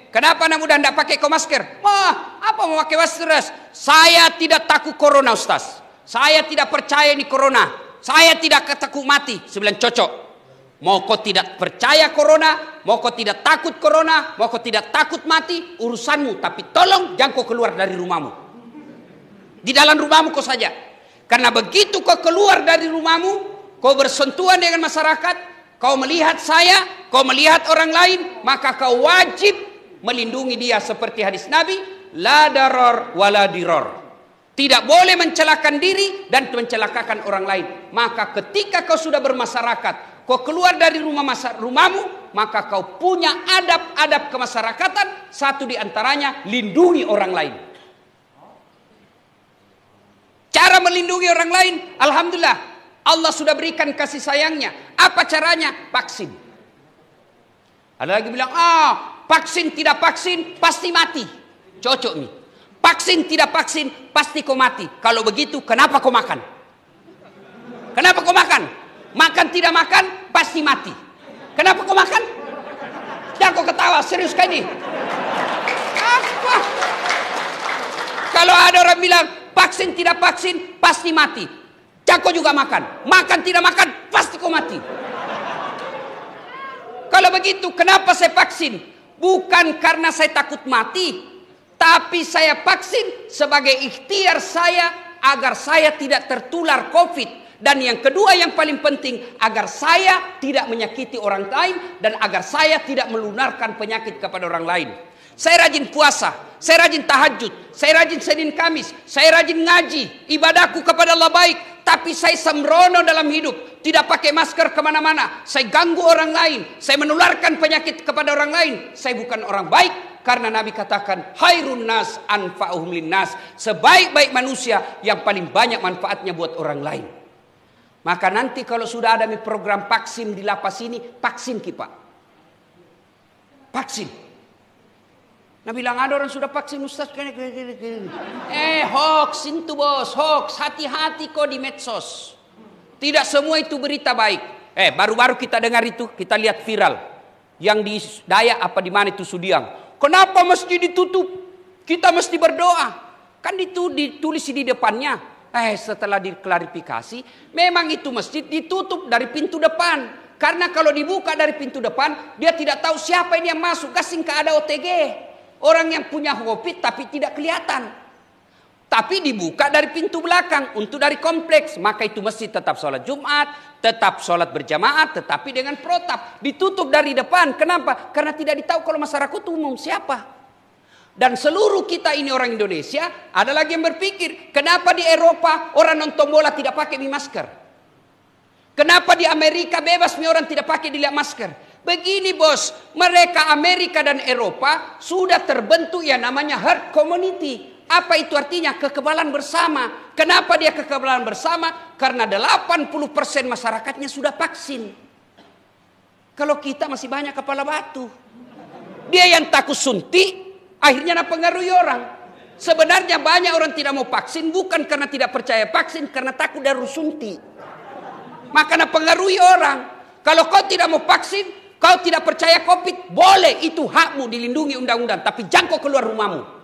kenapa anak muda tidak pakai masker? Wah, apa mau pakai masker? Saya tidak takut corona, Ustaz. Saya tidak percaya ini corona. Saya tidak takut mati. Saya bilang cocok. Mau kau tidak percaya corona, mau kau tidak takut corona, mau kau tidak takut mati, urusanmu. Tapi tolong jangan kau keluar dari rumahmu. Di dalam rumahmu kau saja. Karena begitu kau keluar dari rumahmu, kau bersentuhan dengan masyarakat, kau melihat saya, kau melihat orang lain, maka kau wajib melindungi dia seperti hadis Nabi, la darar wala diror. Tidak boleh mencelakakan diri dan mencelakakan orang lain. Maka ketika kau sudah bermasyarakat, kau keluar dari rumahmu, maka kau punya adab-adab kemasyarakatan. Satu di antaranya, lindungi orang lain. Cara melindungi orang lain, alhamdulillah, Allah sudah berikan kasih sayangnya. Apa caranya? Vaksin. Ada lagi bilang, vaksin tidak vaksin pasti mati. Cocok nih. Vaksin tidak vaksin pasti kau mati. Kalau begitu kenapa kau makan? Kenapa kau makan? Makan tidak makan pasti mati. Kenapa kau makan? Jangan kau ketawa, serius kan ini? Apa? Kalau ada orang bilang vaksin tidak vaksin pasti mati, jangan kau juga makan. Makan tidak makan pasti kau mati. Kalau begitu kenapa saya vaksin? Bukan karena saya takut mati, tapi saya vaksin sebagai ikhtiar saya agar saya tidak tertular COVID. Dan yang kedua yang paling penting, agar saya tidak menyakiti orang lain dan agar saya tidak melunarkan penyakit kepada orang lain. Saya rajin puasa, saya rajin tahajud, saya rajin Senin Kamis, saya rajin ngaji, ibadahku kepada Allah baik. Tapi saya sembrono dalam hidup, tidak pakai masker kemana-mana. Saya ganggu orang lain, saya menularkan penyakit kepada orang lain. Saya bukan orang baik. Karena Nabi katakan, khairun nas anfa'uhum linnas. Sebaik-baik manusia yang paling banyak manfaatnya buat orang lain. Maka nanti kalau sudah ada program vaksin di lapas ini, vaksin kita. Vaksin. Nah bilang ada orang sudah vaksin Ustaz. Hoax itu bos, hoax. Hati-hati kok di medsos. Tidak semua itu berita baik. Baru-baru kita dengar itu, kita lihat viral. Yang di Dayak apa di mana itu Sudiang. Kenapa masjid ditutup? Kita mesti berdoa. Kan itu ditulis di depannya. Setelah diklarifikasi, memang itu masjid ditutup dari pintu depan. Karena kalau dibuka dari pintu depan, dia tidak tahu siapa ini yang masuk. Kasing ke ada OTG. Orang yang punya COVID tapi tidak kelihatan. Tapi dibuka dari pintu belakang untuk dari kompleks. Maka itu masjid tetap sholat Jumat, tetap sholat berjamaah, tetapi dengan protap. Ditutup dari depan. Kenapa? Karena tidak ditahu kalau masyarakat umum siapa. Dan seluruh kita ini orang Indonesia, ada lagi yang berpikir, kenapa di Eropa orang nonton bola tidak pakai masker? Kenapa di Amerika bebas orang tidak pakai masker? Begini bos, mereka Amerika dan Eropa sudah terbentuk yang namanya herd community. Apa itu artinya? Kekebalan bersama. Kenapa dia kekebalan bersama? Karena 80% masyarakatnya sudah vaksin. Kalau kita masih banyak kepala batu. Dia yang takut suntik, akhirnya mempengaruhi orang. Sebenarnya banyak orang tidak mau vaksin bukan karena tidak percaya vaksin, karena takut dari suntik. Maka mempengaruhi orang. Kalau kau tidak mau vaksin, kau tidak percaya COVID, boleh, itu hakmu, dilindungi undang-undang. Tapi jangan kau keluar rumahmu.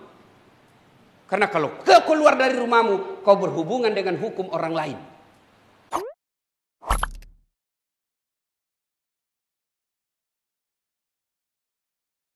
Karena kalau kau keluar dari rumahmu, kau berhubungan dengan hukum orang lain.